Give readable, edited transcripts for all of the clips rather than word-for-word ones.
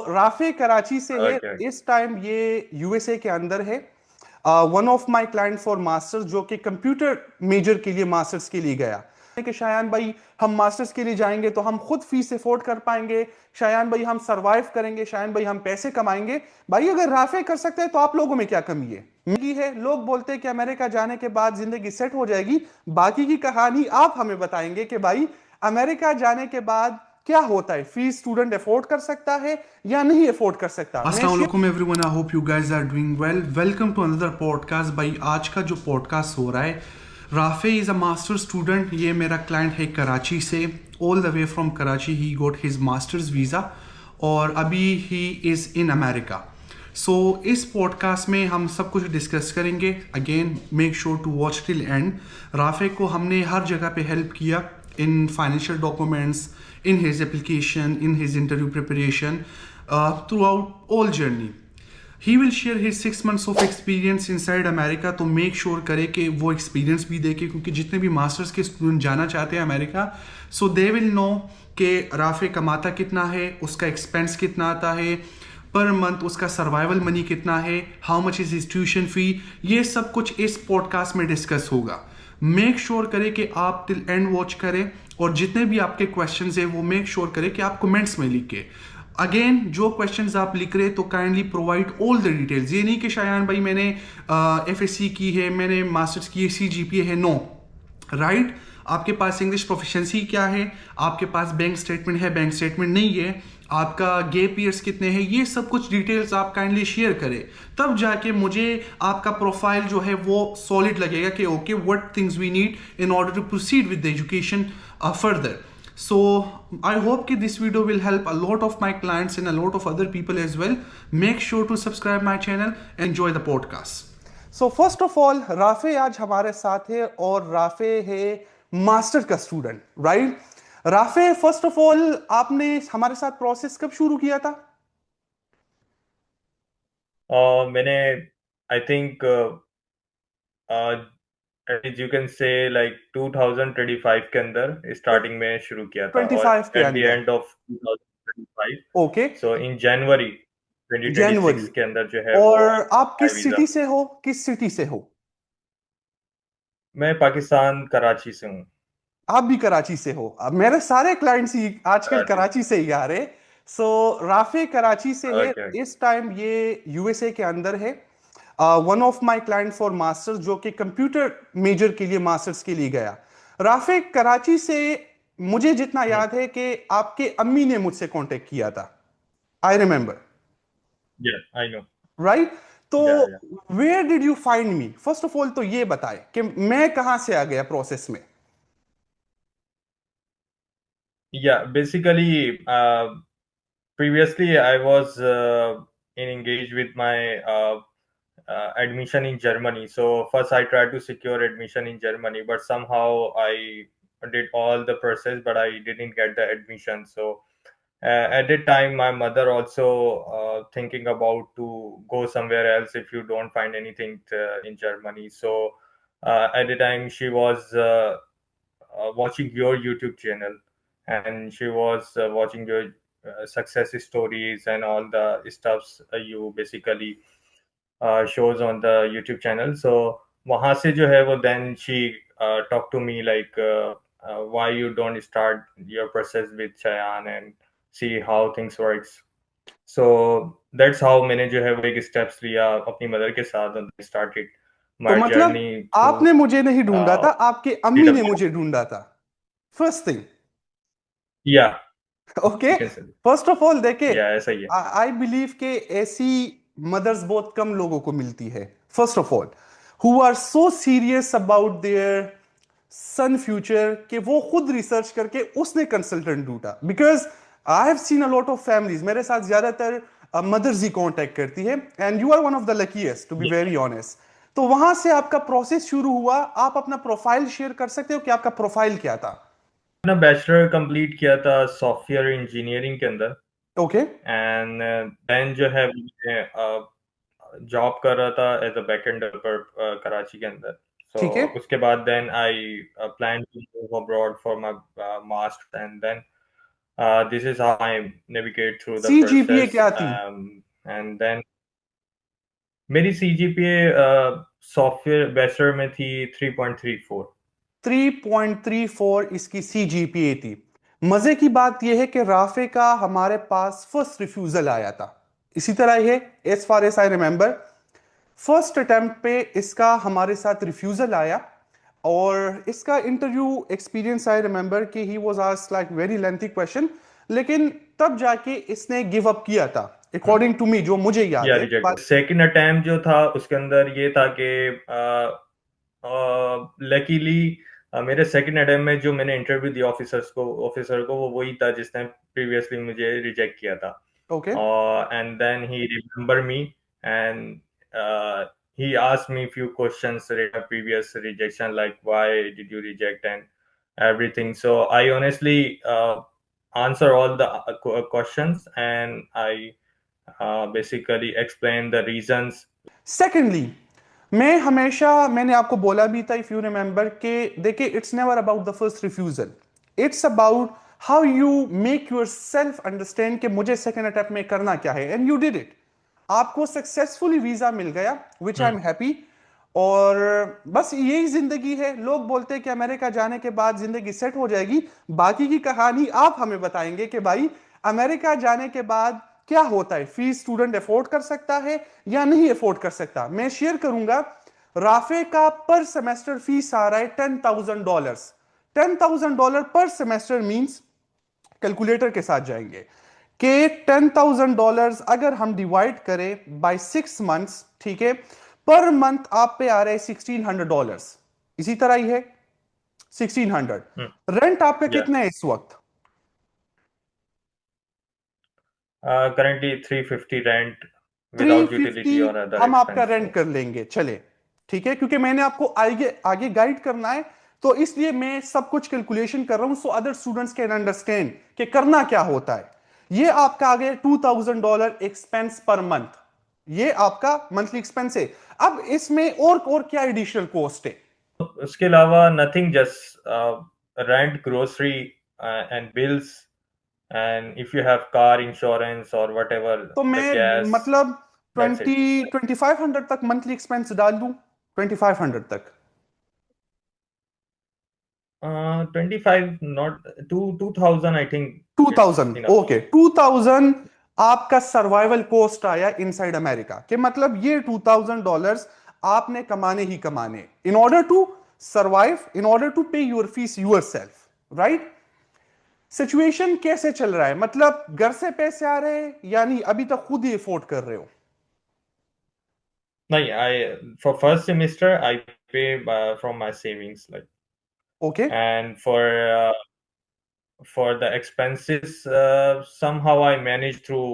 Rafe Karachi से है। Okay. इस टाइम ये यूएसए के अंदर है। One of my client for masters, जो कि कंप्यूटर मेजर के लिए मास्टर्स के लिए गया कि शायान भाई, हम मास्टर्स के लिए जाएंगे तो हम खुद फीस अफोर्ड कर पाएंगे, शायान भाई हम सरवाइव करेंगे, शायान भाई हम पैसे कमाएंगे। भाई अगर राफे कर सकते हैं तो आप लोगों में क्या कमी है? मैगी है। लोग बोलते हैं कि अमेरिका जाने के बाद जिंदगी सेट हो जाएगी। बाकी की कहानी आप हमें बताएंगे कि भाई अमेरिका जाने के बाद क्या होता है, फीस स्टूडेंट अफोर्ड कर सकता है या नहीं अफोर्ड कर सकता। मैं अस्सलाम वालेकुम everyone, I hope you guys are doing well. Welcome to another podcast. भाई आज का जो पॉडकास्ट हो रहा है, Rafay is a master student. ये मेरा क्लाइंट है कराची से, all the way from Karachi he got his masters visa और अभी ही इज़ इन अमेरिका। सो इस पॉडकास्ट में हम सब कुछ डिस्कस करेंगे। Again make sure to watch till end. Rafay को हमने हर जगह पे हेल्प किया, in financial documents, in his application, in his interview preparation, throughout all journey. He will share his 6 months of experience inside America. तो make sure करे कि वो experience भी देखे, क्योंकि जितने भी मास्टर्स के स्टूडेंट जाना चाहते हैं America, so they will know कि राफे कमाता कितना है, उसका एक्सपेंस कितना आता है पर मंथ, उसका सर्वाइवल मनी कितना है, how much is his tuition fee. ये सब कुछ इस पॉडकास्ट में डिस्कस होगा। मेक श्योर करें कि आप टिल एंड वॉच करें और जितने भी आपके क्वेश्चंस हैं वो मेक श्योर करें कि आप कमेंट्स में लिखें। अगेन जो क्वेश्चंस आप लिख रहे हैं तो kindly provide all the details. ये नहीं कि शायान भाई मैंने एफएससी की है, मैंने मास्टर्स की है, सीजीपीए है। No, right. आपके पास इंग्लिश प्रोफिशिएंसी क्या है, आपके पास बैंक स्टेटमेंट है, बैंक स्टेटमेंट नहीं है, आपका गैप ईयर्स कितने हैं, ये सब कुछ डिटेल्स आप काइंडली शेयर करें। तब जाके मुझे आपका प्रोफाइल जो है वो सॉलिड लगेगा कि okay what things we need in order to proceed with the education further. So I hope that this video will help a lot of my clients and a lot of other people as well. Make sure to subscribe my channel and enjoy the podcast. So first of all, Rafay आज हमारे साथ है और राफे है master का student, right? Rafay, first of all आपने हमारे साथ प्रोसेस कब शुरू किया था? मैंने I think as you can say like 2025 के अंदर स्टार्टिंग में शुरू किया था और 25 के एट द अंदर। End of 2025, okay. So in January January. 2026 के अंदर जो है और वो आप है किस वीजा। सिटी से हो? किस सिटी से हो? मैं पाकिस्तान कराची से हूँ। आप भी कराची से हो? अब मेरे सारे क्लाइंट्स ही आजकल कराची। कराची से ही आ रहे। सो राफे कराची से है। ओके। इस टाइम ये यूएसए के अंदर है। One of my client for masters, जो कि कंप्यूटर मेजर के लिए मास्टर्स के लिए गया। राफे कराची से, मुझे जितना याद है कि आपके अम्मी ने मुझसे कांटेक्ट किया था। आई रिमेंबर, या आई नो। राइट? तो या या where did you find me? First of all तो ये बताए कि मैं कहां से आ गया प्रोसेस में। या basically previously I was engaged with my admission in Germany. So first I tried to secure admission in Germany, but somehow I did all the process, but I didn't get the admission. So at that time, my mother also thinking about to go somewhere else if you don't find anything in Germany. So at the time, she was watching your YouTube channel, and she was watching your success stories and all the stuffs you basically shows on the YouTube channel. So वहाँ से जो है वो then she talked to me like why you don't start your process with Chayan and see how things works. So that's how मैंने जो है वो एक steps लिया अपनी mother के साथ and started तो my मतलब journey through आपने मुझे नहीं ढूंढा था, आपके अम्मी ने CW. मुझे ढूंढा था, first thing. Yeah, okay. you can say that. First of all देखे, Yeah, ऐसा ही है. आई बिलीव के ऐसी मदर्स बहुत कम लोगों को मिलती है, first of all, who are so serious about their son future कि वो खुद रिसर्च करके उसने कंसल्टेंट ढूंढा। Because I have seen a lot of families, मेरे साथ ज्यादातर मदर्स ही कांटेक्ट करती है, and you are one of the luckiest to be very honest. तो वहां से आपका प्रोसेस शुरू हुआ। आप अपना प्रोफाइल शेयर कर सकते हो कि आपका प्रोफाइल क्या था? मैंने बैचलर कंप्लीट किया था सॉफ्टवेयर इंजीनियरिंग के अंदर ओके। एंड देन जो है मैं जॉब कर रहा था as a backend developer Karachi के अंदर. सो ठीक है। उसके बाद then I plan to move abroad for my master and then This is how I navigate through the CGPA process. क्या थी? And then मेरी CGPA सॉफ्टवेयर बैचलर में थी 3.34। 3.34 इसकी CGPA थी। मजे की बात यह है कि राफे का हमारे पास फर्स्ट रिफ्यूजल आया था। इसी तरह है, as far as I remember, first attempt पे इसका हमारे साथ रिफ्यूजल आया और इसका इंटरव्यू एक्सपीरियंस आई रिमेंबर कि he was asked like very lengthy question, लेकिन तब जाके इसने गिव अप किया था अकॉर्डिंग टू मी, जो मुझे याद या है। रिजेक्ट। सेकंड अटेम्प्ट जो था उसके अंदर ये था कि लकीली मेरे सेकंड अटेम्प्ट में जो मैंने इंटरव्यू दिया ऑफिसर को वो वही था जिसने प्रीवियसली मुझे रिजेक्ट किया था। Okay, And then he remembered me and he asked me few questions regarding previous rejection, like why did you reject and everything. So I honestly answer all the questions and I basically explain the reasons. Secondly मैंने आपको बोला भी था, if you remember, कि देखिए it's never about the first refusal, it's about how you make your self understand कि मुझे second attempt में करना क्या है, एंड यू डिड इट। आपको सक्सेसफुली वीजा मिल गया, विच आई एम हैप्पी। और बस यही जिंदगी है। लोग बोलते हैं कि अमेरिका जाने के बाद जिंदगी सेट हो जाएगी, बाकी की कहानी आप हमें बताएंगे कि भाई अमेरिका जाने के बाद क्या होता है, फीस स्टूडेंट अफोर्ड कर सकता है या नहीं अफोर्ड कर सकता। मैं शेयर करूंगा, राफे का पर सेमेस्टर फीस आ रहा है $10,000। $10,000 पर सेमेस्टर मींस, कैलकुलेटर के साथ जाएंगे कि $10,000 अगर हम डिवाइड करें बाय 6 मंथ्स, ठीक है, पर मंथ आप पे आ रहे हैं $1,600। इसी तरह ही है 1,600। रेंट आपका Yeah. कितना है इस वक्त? Currently 350 rent without utility 350 or other हम आपका expense. रेंट कर लेंगे, चले, ठीक है, क्योंकि मैंने आपको आगे आगे गाइड करना है, तो इसलिए मैं सब कुछ कैलकुलेशन कर रहा हूं so other students can understand कि करना क्या होता है। ये आपका आ गया $2,000 एक्सपेंस पर मंथ, ये आपका मंथली एक्सपेंस है। अब इसमें और क्या एडिशनल कॉस्ट है? उसके अलावा nothing, just rent, grocery and bills, and if you have car insurance or whatever, तो the मैं gas, मतलब that's it. 2,500 तक मंथली एक्सपेंस डाल दूं, 2,500 तक। 25, not 2000, I think it's 2000, enough. Okay, 2000 आपका सर्वाइवल कॉस्ट आया इनसाइड अमेरिका, के मतलब ये $2,000 आपने कमाने ही कमाने in order to survive, in order to pay your fees yourself, right. Situation कैसे चल रहा है, मतलब घर से पैसे आ रहे हैं यानी अभी तक खुद ही अफोर्ड कर रहे हो? नहीं, for first semester I pay from my savings, like, okay, and for the expenses, somehow I manage through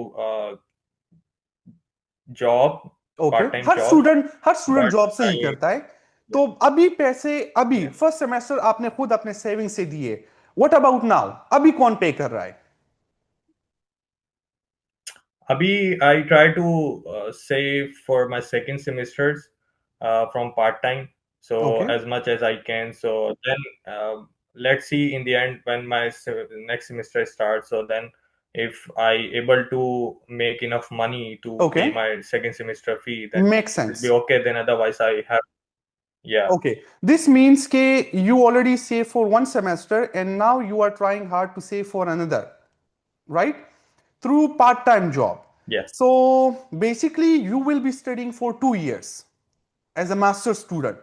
job, okay, part-time her job, student but job से ही I, करता है। तो अभी पैसे, अभी yeah. फर्स्ट सेमेस्टर आपने खुद अपने सेविंग से दिए, व्हाट अबाउट नाउ, अभी कौन पे कर रहा है? Abhi, I try to save for my second semesters from part time, so okay, as much as I can. So then let's see in the end when my next semester starts. So then if I able to make enough money to okay, pay my second semester fee, then make it will sense. be okay. Then otherwise I have, yeah. Okay, this means ke you already save for one semester and now you are trying hard to save for another, right? Through part-time job. Yeah. So basically you will be studying for 2 years as a master student.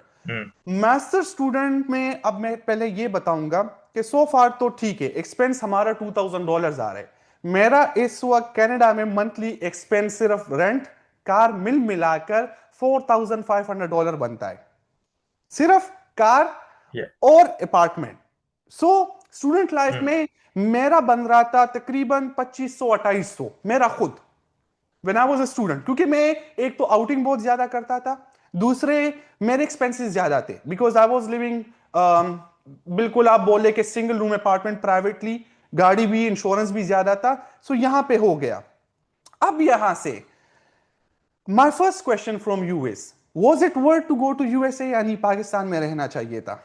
Master student में अब मैं पहले ये बताऊंगा कि सो फार तो ठीक है, एक्सपेंस हमारा $2,000 आ रहा है। मेरा इस वक्त कनाडा में मंथली एक्सपेंस सिर्फ रेंट, कार मिलाकर $4,500 बनता है, सिर्फ कार Yeah. और अपार्टमेंट। सो स्टूडेंट लाइफ में मेरा बन रहा था तकरीबन 2,500-2,800 मेरा खुद, when I was a student, क्योंकि मैं एक तो आउटिंग बहुत ज्यादा करता था, दूसरे मेरे एक्सपेंसेस ज्यादा थे बिकॉज आई वाज लिविंग, बिल्कुल आप बोले कि सिंगल रूम अपार्टमेंट प्राइवेटली, गाड़ी भी, इंश्योरेंस भी ज्यादा था, सो यहां पे हो गया। अब यहां से my first question from you is, was it worth to go to USA यानी पाकिस्तान में रहना चाहिए था?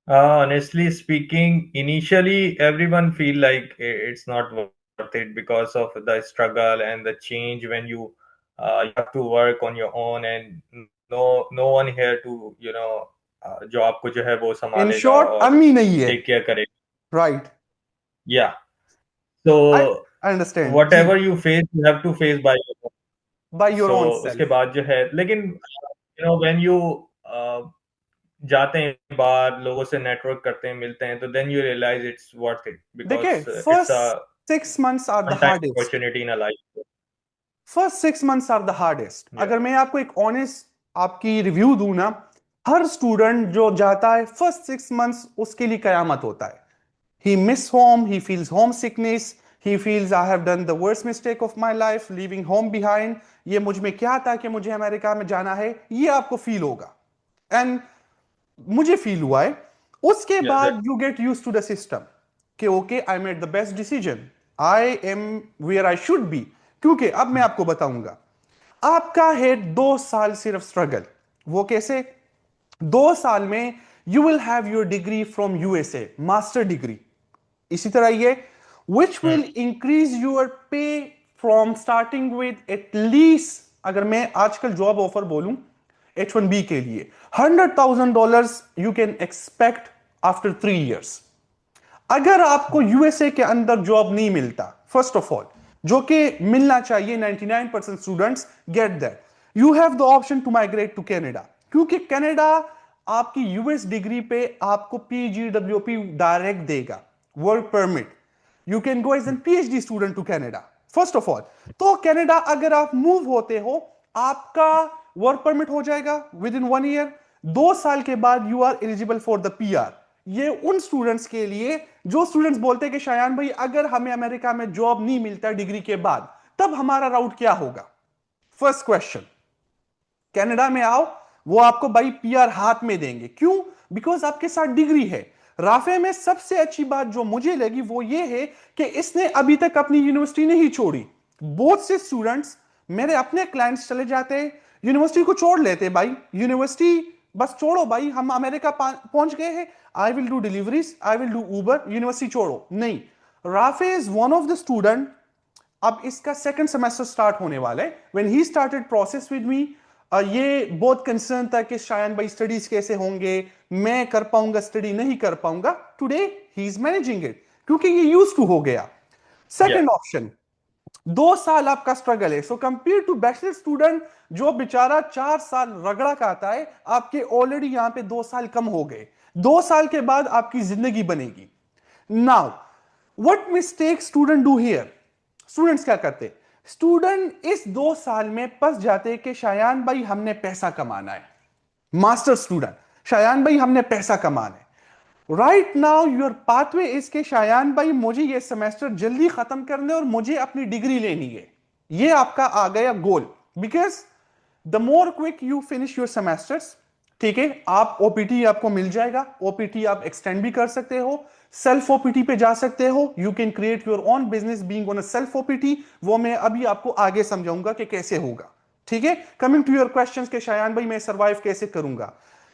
Honestly speaking, initially everyone feel like it's not worth it because of the struggle and the change when you have to work on your own and no one here to जो आपको जो है वो इन संभालेगा शॉर्ट और अम्मी नहीं है. टेक केयर करेगा. Right. Yeah. I So I understand जी. whatever you face, you have to face by yourself. By your So own उसके सेल्फ. बाद जो है लेकिन when you uh, जाते हैं बाहर लोगों से नेटवर्क करते हैं मिलते हैं तो then you realise it's worth it देखिए, because it's a first 6 months are the one time hardest. Opportunity in a life. First 6 months are the hardest. या अगर मैं आपको एक ऑनेस्ट आपकी रिव्यू दूं ना, हर स्टूडेंट जो जाता है फर्स्ट 6 months उसके लिए कयामत होता है. He miss home, he feels homesickness, he feels I have done the worst mistake of my life, leaving home behind. ये मुझ में क्या था कि मुझे अमेरिका में जाना है, ये आपको फील होगा. एंड मुझे फील हुआ है. उसके या बाद you get use to the system कि okay I made the best decision, I am where I should be. क्योंकि अब मैं आपको बताऊंगा, आपका है 2 साल सिर्फ स्ट्रगल. वो कैसे? 2 साल में you will have your degree from USA, master degree. इसी तरह ये which will increase your pay from starting with at least, अगर मैं आजकल जॉब ऑफर बोलूं H1B के लिए, $100,000 you can expect after 3 years. अगर आपको यूएसए के अंदर जॉब नहीं मिलता, फर्स्ट ऑफ ऑल, जो कि मिलना चाहिए, 99% students get that, you have the option to migrate to Canada. क्योंकि कनाडा आपकी यूएस डिग्री पे आपको पीजीडब्ल्यूपी डायरेक्ट देगा, work permit. You can go as an PhD student to Canada, first of all. तो कनाडा अगर आप move होते हो, आपका वर्क परमिट हो जाएगा विद इन 1 year. 2 साल के बाद you are eligible for the PR. ये उन स्टूडेंट्स के लिए जो स्टूडेंट्स बोलते हैं कि शायान भाई अगर हमें अमेरिका में जॉब नहीं मिलता डिग्री के बाद, तब हमारा राउट क्या होगा? फर्स्ट क्वेश्चन, कनाडा में आओ, वो आपको भाई पीआर हाथ में देंगे. क्यों? बिकॉज आपके साथ डिग्री है. राफे में सबसे अच्छी बात जो मुझे लगी वो ये है कि इसने अभी तक अपनी यूनिवर्सिटी नहीं छोड़ी. बहुत से स्टूडेंट्स, मेरे अपने क्लाइंट्स चले जाते हैं, यूनिवर्सिटी को छोड़ लेते भाई, यूनिवर्सिटी बस छोड़ो भाई, हम अमेरिका पहुंच गए हैं, I will do deliveries, I will do Uber, university छोड़ो. नहीं, Rafe is one of the student. अब इसका सेकंड सेमेस्टर स्टार्ट होने वाला है. When he started process with me, ये बहुत कंसर्न था कि शायद भाई स्टडीज कैसे होंगे, मैं कर पाऊंगा स्टडी नहीं कर पाऊंगा. Today he is managing it क्योंकि ये यूज टू हो गया. या सेकंड ऑप्शन, 2 साल आपका स्ट्रगल है. So compare to bachelor student जो बेचारा 4 साल रगड़ा का आता है, आपके ऑलरेडी यहां पे 2 साल कम हो गए. 2 साल के बाद आपकी जिंदगी बनेगी. Now what mistake student do here? Students क्या करते? स्टूडेंट इस 2 साल में फंस जाते कि शायान भाई हमने पैसा कमाना है. मास्टर स्टूडेंट, शायान भाई हमने पैसा कमाना है. Right now your pathway is के शायान भाई मुझे ये सेमेस्टर जल्दी खत्म करने और मुझे अपनी डिग्री लेनी है. ये आपका आ गया goal. Because the more quick you finish your semesters, ठीक है, आप ओपीटी आपको मिल जाएगा. ओपीटी आप एक्सटेंड भी कर सकते हो, सेल्फ ओपीटी पे जा सकते हो. You can create your own business being on a self OPT. वो मैं अभी आपको आगे समझाऊंगा कि कैसे होगा. ठीक है, कमिंग टू योर क्वेश्चंस के शायान भाई मैं सर्वाइव कैसे करूंगा,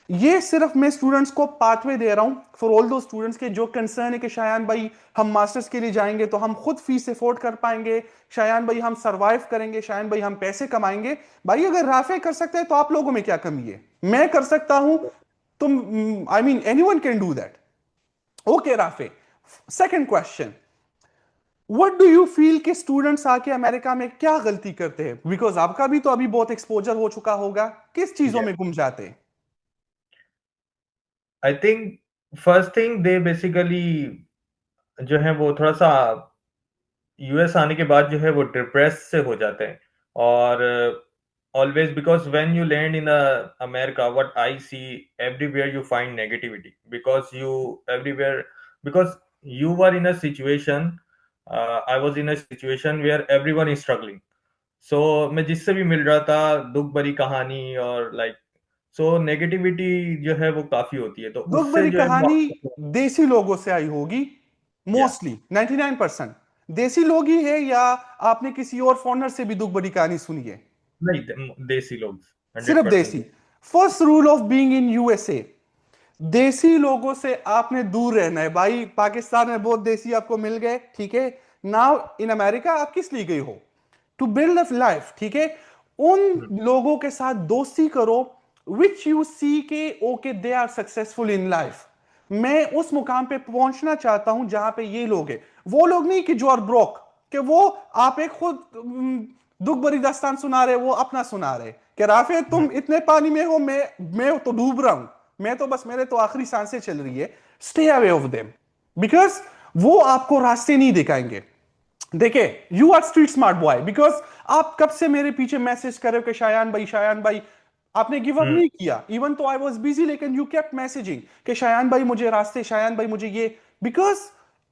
ये सिर्फ मैं स्टूडेंट्स को पाथवे दे रहा हूं फॉर ऑल दो स्टूडेंट्स के जो कंसर्न है कि शायान भाई हम मास्टर्स के लिए जाएंगे तो हम खुद फीस अफोर्ड कर पाएंगे, शायान भाई हम सरवाइव करेंगे, शायान भाई हम पैसे कमाएंगे. भाई अगर राफे कर सकते हैं तो आप लोगों में क्या कमी है? मैं कर सकता हूं, तुम, I mean anyone can do that. Okay Rafe, second question, what do you feel कि स्टूडेंट्स आके अमेरिका में क्या गलती करते हैं? बिकॉज आपका भी तो अभी बहुत एक्सपोजर हो चुका होगा, किस चीजों में गुम जाते हैं? I think first thing they basically जो है वो थोड़ा सा यूएस आने के बाद जो है वो डिप्रेस से हो जाते हैं और always because when you land in America what I see everywhere you find negativity because you everywhere because you were in a situation I was in a situation where everyone is struggling so मैं जिससे भी मिल रहा था दुख भरी कहानी और like so negativity जो है वो काफी होती है तो दुख उससे भरी जो है कहानी देसी लोगों से आई होगी, या मोस्टली 99% देसी लोग ही है, या आपने किसी और फॉरनर से भी दुख भरी कहानी सुनी है? नहीं देसी लोग सिर्फ 100%. देसी. First rule of being in USA, देसी लोगों से आपने दूर रहना है भाई। पाकिस्तान में बहुत देसी आपको मिल गए, ठीक है। नाउ इन अमेरिका आप किस लिए गए हो? टू बिल्ड अ लाइफ, ठीक है। उन लोगों के साथ दोस्ती करो विच यू सी के okay they are successful in life. मैं उस मुकाम पे पहुंचना चाहता हूं जहां पे ये लोग हैं। वो लोग नहीं कि जो आर ब्रोक, कि वो आप एक खुद दुख भरी दास्तान सुना रहे, वो अपना सुना रहे कि राफे तुम इतने पानी में हो, मैं तो डूब रहा हूं, मैं तो बस, मेरे तो आखिरी सांसें चल रही है। Stay away of them, because वो आपको रास्ते नहीं दिखाएंगे। देखिए, you are street smart boy, because आप कब से मेरे पीछे मैसेज कर रहे हो कि शायान भाई, शायान भाई। आपने गिव अप नहीं किया, इवन तो आई वॉज बिजी, लेकिन यू केप्ट मैसेजिंग कि शायान भाई मुझे रास्ते, शायान भाई मुझे ये। बिकॉज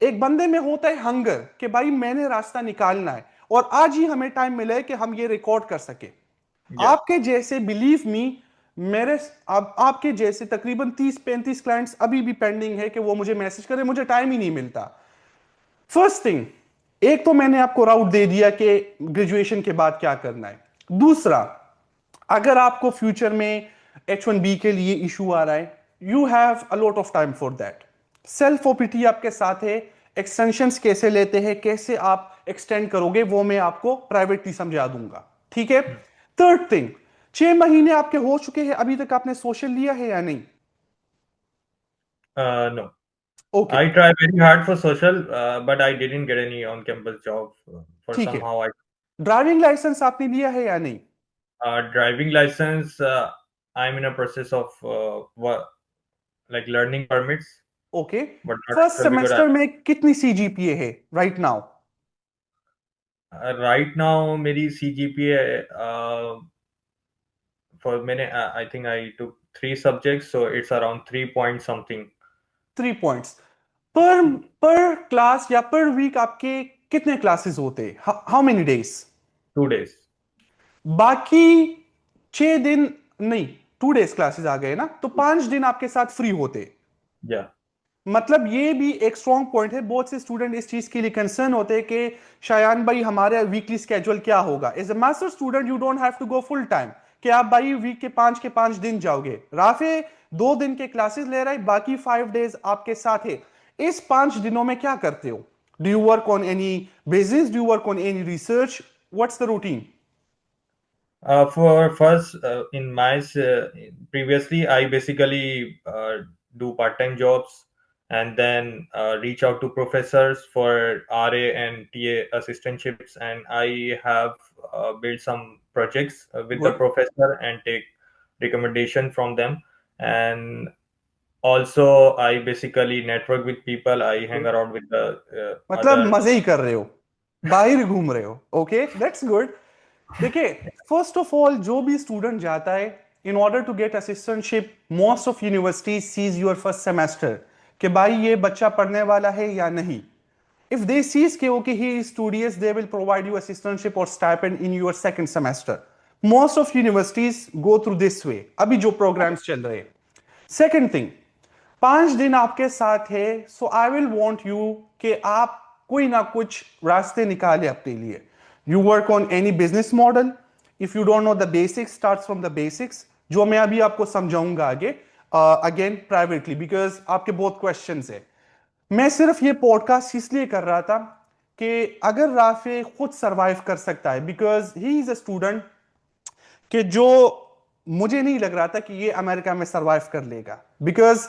एक बंदे में होता है हंगर कि भाई मैंने रास्ता निकालना है, और आज ही हमें टाइम मिला है कि हम ये रिकॉर्ड कर सके। Yeah. आपके जैसे, बिलीव मी, मेरे आपके जैसे तकरीबन 30-35 क्लाइंट्स अभी भी पेंडिंग है कि वो मुझे मैसेज करें, मुझे टाइम ही नहीं मिलता। फर्स्ट थिंग, एक तो मैंने आपको राउट दे दिया कि ग्रेजुएशन के बाद क्या करना है। दूसरा, अगर आपको फ्यूचर में H1B के लिए इशू आ रहा है, you have a lot of time for that. Self OPT आपके साथ है। एक्सटेंशंस कैसे लेते हैं, कैसे आप एक्सटेंड करोगे, वो मैं आपको प्राइवेटली समझा दूंगा, ठीक है। थर्ड थिंग, 6 महीने आपके हो चुके हैं, अभी तक आपने सोशल लिया है या नहीं? No. Okay, I try very hard for social, but I didn't get any on-campus job. For ठीक है। somehow I ड्राइविंग लाइसेंस आपने लिया है या नहीं? driving license. I'm in a process of like learning permits, okay. but not first sure because semester में कितनी CGPA है राइट नाउ? right now मेरी CGPA for मैंने I think I took 3 subjects, so it's around 3 point something. 3 points पर पर class या पर week आपके कितने क्लासेस होते हैं? How many days? 2 days. बाकी 6 दिन नहीं, 2 डेज क्लासेस आ गए ना, तो 5 दिन आपके साथ फ्री होते। Yeah. मतलब ये भी एक स्ट्रॉन्ग पॉइंट है। बहुत से स्टूडेंट इस चीज के लिए कंसर्न होते हैं कि शायान भाई हमारे वीकली स्केड्यूल क्या होगा। As a master student you don't have to go full time कि आप भाई वीक के 5 जाओगे। राफे 2 दिन के क्लासेस ले रहा है, बाकी 5 डेज आपके साथ है। इस 5 दिनों में क्या करते हो? Do you work on any business? Do you work on any research? What's the routine? For first, in my previously, I basically do part-time jobs and then reach out to professors for RA and TA assistantships, and I have built some projects with the good. professor and take recommendation from them. And also, I basically network with people. I hang around with the मतलब other. मजे ही कर रहे हो, बाहर घूम रहे हो। Okay, that's good. देखिए, फर्स्ट ऑफ ऑल जो भी स्टूडेंट जाता है in order to get assistantship, most of university sees your first semester कि भाई ये बच्चा पढ़ने वाला है या नहीं। इफ दे सीज के okay he is studious, they will provide you assistantship और stipend in your second semester. Most of universities go through this way, अभी जो प्रोग्राम्स चल रहे हैं। सेकंड थिंग, 5 दिन आपके साथ है, so I will want you कि आप कोई ना कुछ रास्ते निकाले अपने लिए। You work on any business model. If you don't know the basics, start from the basics, जो मैं अभी आपको समझाऊंगा आगे, अगेन प्राइवेटली, बिकॉज आपके बहुत क्वेश्चंस है। मैं सिर्फ ये पॉडकास्ट इसलिए कर रहा था कि अगर राफे खुद सरवाइव कर सकता है, because he is a student कि जो मुझे नहीं लग रहा था कि ये अमेरिका में सरवाइव कर लेगा। Because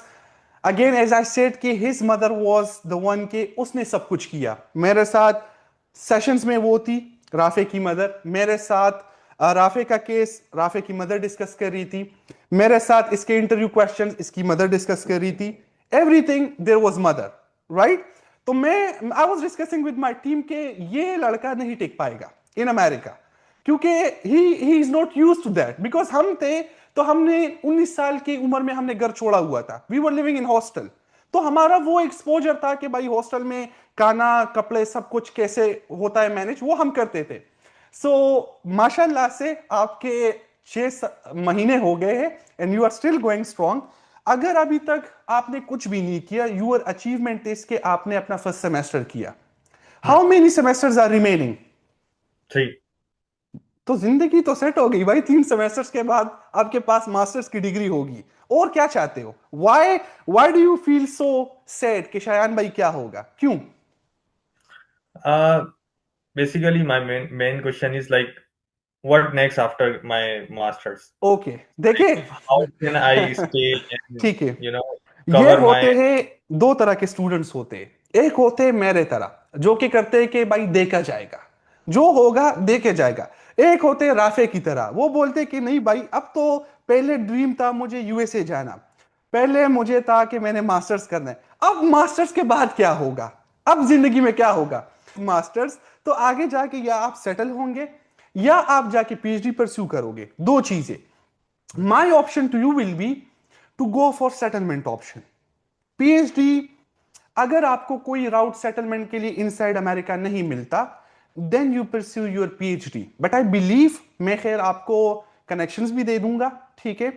again as I said कि his mother was the one के उसने सब कुछ किया। मेरे साथ सेशंस में वो थी, राफे की मदर। मेरे साथ राफे का केस राफे की मदर डिस्कस कर रही थी। मेरे साथ इसके इंटरव्यू क्वेश्चंस इसकी मदर डिस्कस कर रही थी। Everything there was mother, right. तो मैं I was discussing with my team के ये लड़का नहीं टिक पाएगा इन अमेरिका, क्योंकि he is not used to that. Because हम थे तो हमने 19 साल की उम्र में हमने घर छोड़ा हुआ था। We were living in hostel, तो हमारा वो एक्सपोजर था कि भाई हॉस्टल में खाना, कपड़े, सब कुछ कैसे होता है मैनेज, वो हम करते थे। सो माशाल्लाह से आपके 6 महीने हो गए हैं and you are still going strong. अगर अभी तक आपने कुछ भी नहीं किया, यूर अचीवमेंट इज के आपने अपना फर्स्ट सेमेस्टर किया। How many semesters are remaining? 3. तो जिंदगी तो सेट हो गई भाई। 3 सेमेस्टर्स के बाद आपके पास मास्टर्स की डिग्री होगी, और क्या चाहते हो? Why do you feel so sad कि शायान भाई क्या होगा, क्यों? Basically, my main question is like, what next after my masters? Okay, Like, देखिए how can I stay and ठीक है, you know ये cover my होते हैं, दो तरह के स्टूडेंट्स होते हैं। एक होते हैं मेरे तरह, जो कि करते हैं कि भाई देखा जाएगा, जो होगा देखे जाएगा। एक होते हैं राफे की तरह, वो बोलते हैं कि नहीं भाई, अब तो पहले ड्रीम था मुझे यूएसए जाना, पहले मुझे था कि मैंने मास्टर्स करना है, अब मास्टर्स के बाद क्या होगा, अब जिंदगी में क्या होगा? मास्टर्स तो आगे जाके या आप सेटल होंगे या आप जाके पीएचडी परस्यू करोगे, दो चीजें। My option to you will be to go for settlement option, PhD. अगर आपको कोई राउट सेटलमेंट के लिए इनसाइड अमेरिका नहीं मिलता, then you pursue your PhD. But I believe, मैं खैर आपको कनेक्शंस भी दे दूंगा, ठीक है,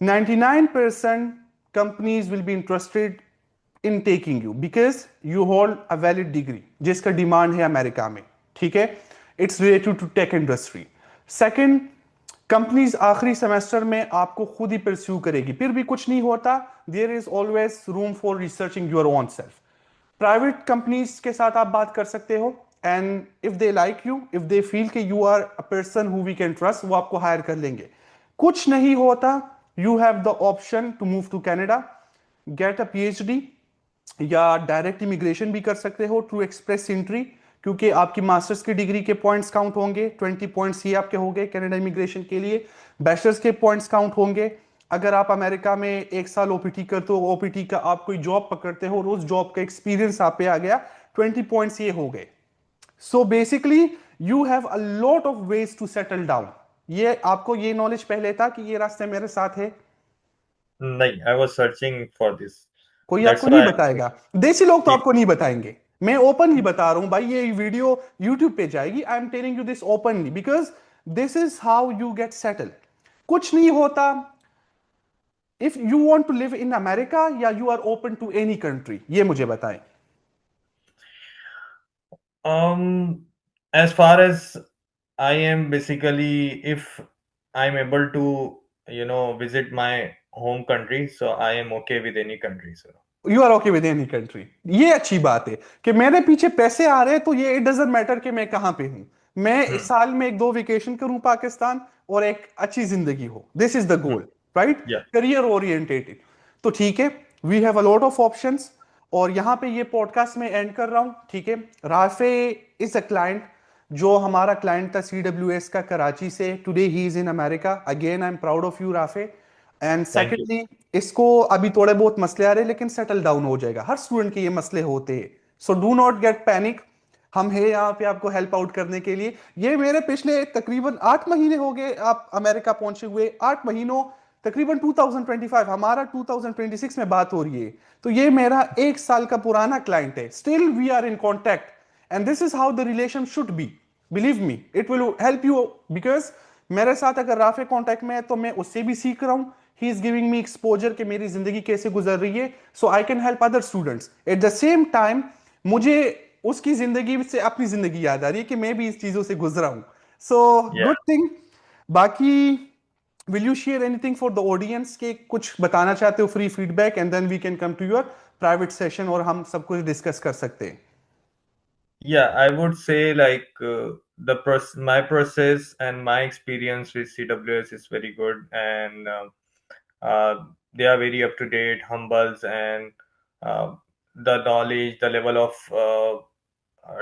99% companies will be interested in taking you because you hold a valid degree जिसका डिमांड है अमेरिका में, ठीक है, it's related to tech industry. Second, companies आखिरी सेमेस्टर में आपको खुद ही परस्यू करेगी, फिर भी कुछ नहीं होता, there is always room for researching your own self. Private companies के साथ आप बात कर सकते हो, and if they like you, if they feel कि you are a person who we can trust, वो आपको हायर कर लेंगे। कुछ नहीं होता, you have the option to move to Canada, get a PhD, या डायरेक्ट इमिग्रेशन भी कर सकते हो थ्रू एक्सप्रेस एंट्री, क्योंकि आपकी मास्टर्स की डिग्री के पॉइंट्स काउंट होंगे, 20 पॉइंट्स ये आपके होंगे कनाडा इमिग्रेशन के लिए। बैचलर्स के पॉइंट्स काउंट होंगे। अगर आप अमेरिका में एक साल ओपीटी करते हो, ओपीटी का आप कोई जॉब पकड़ते हो और उस जॉब का एक्सपीरियंस आप पे आ गया, 20 पॉइंट्स ये हो गए। So basically you have a lot of ways to settle down. ये आपको ये नॉलेज पहले था कि ये रास्ते मेरे साथ है? नहीं, I was searching for this. कोई That's आपको नहीं why. बताएगा, देसी लोग तो Yeah. आपको नहीं बताएंगे। मैं ओपन ही बता रहा हूं भाई, ये वीडियो यूट्यूब पे जाएगी, I am telling you this openly because this is how you get settle. कुछ नहीं होता, if you want to live in America या you are open to any country, ये मुझे बताएं। As far as I am basically, if I'm able to, visit my home country, so I am okay with any country, sir. You are okay with any country, ये अच्छी बात है कि मेरे पीछे पैसे आ रहे हैं, तो ये इट डजेंट मैटर कि मैं कहां पे हूं, मैं इस साल में एक दो वेकेशन करूं पाकिस्तान और एक अच्छी जिंदगी हो, this is the goal, right, Yeah. Career orientated. तो ठीक है, we have a lot of options, और यहां पे ये पॉडकास्ट में एंड कर रहा हूं, ठीक है। राफे इज अ क्लाइंट, जो हमारा क्लाइंट था CWS का कराची से, today he is in America, again I am proud of you Rafe. And Thank you. Secondly, इसको अभी थोड़े बहुत मसले आ रहे हैं लेकिन सेटल डाउन हो जाएगा, हर स्टूडेंट के ये मसले होते हैं, so do not get panic, हम हैं यहाँ पे आपको हेल्प आउट करने के लिए। ये मेरे पिछले तकरीबन 8 महीने हो गए आप अमेरिका पहुंचे हुए, 8 महीनों, तकरीबन 2025, हमारा 2026 में बात हो रही है, तो ये मेरा 1 साल का पुराना क्लाइंट है, still we are in contact, and this is how the relation should be, believe me it will help you, because मेरे साथ अगर राफे कॉन्टैक्ट में है तो मैं उससे भी सीख रहा हूं, he is giving me exposure कि मेरी जिंदगी कैसे गुजर रही है, so I can help other students at the same time. मुझे उसकी जिंदगी से अपनी जिंदगी याद आ रही है कि मैं भी इस चीजों से गुजरा हूं, सो Yeah. Good thing. बाकी will you share anything for the audience के कुछ बताना चाहते हो, free feedback, and then we can come to your private session और हम सब कुछ डिस्कस कर सकते हैं। Yeah, I would say like my process and my experience with CWS is very good, and they are very up to date, humbles, and uh, the knowledge, the level of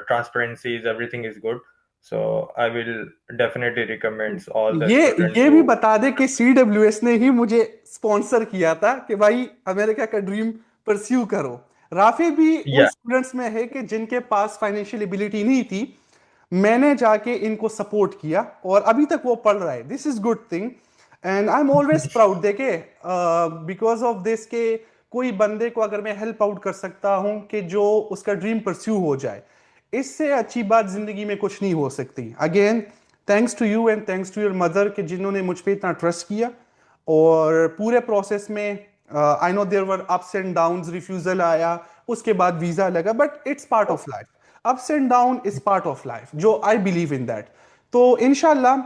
transparency is everything is good. So I will definitely recommend all the ये students ये भी who. बता दे कि CWS ने ही मुझे sponsor किया था कि भाई अमेरिका का ड्रीम परस्यू करो। राफी भी उन Yeah. स्टूडेंट्स में है कि जिनके पास फाइनेंशियल एबिलिटी नहीं थी, मैंने जाके इनको सपोर्ट किया और अभी तक वो पढ़ रहा है, this is good thing, and I am always proud देखे बिकॉज ऑफ दिस के कोई बंदे को अगर मैं हेल्प आउट कर सकता हूं कि जो उसका ड्रीम परस्यू हो जाए, इससे अच्छी बात जिंदगी में कुछ नहीं हो सकती। Again thanks to you and thanks to your mother कि जिन्होंने मुझ पे इतना ट्रस्ट किया, और पूरे प्रोसेस में I know there were ups and downs, refusal आया, उसके बाद वीजा लगा, but it's part of life, ups and down is part of life, जो आई बिलीव इन दैट। तो इनशाला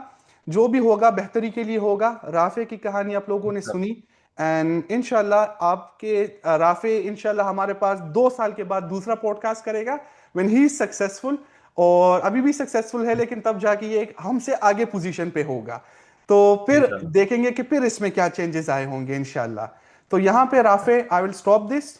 जो भी होगा बेहतरी के लिए होगा। राफे की कहानी आप लोगों ने सुनी, एंड इंशाल्लाह आपके राफे इंशाल्लाह हमारे पास 2 साल के बाद दूसरा पॉडकास्ट करेगा व्हेन ही इज सक्सेसफुल, और अभी भी सक्सेसफुल है लेकिन तब जाके ये एक हमसे आगे पोजीशन पे होगा, तो फिर इंशाल्लाह। देखेंगे कि फिर इसमें क्या चेंजेस आए होंगे इंशाल्लाह। तो यहाँ पे Rafe I will stop this.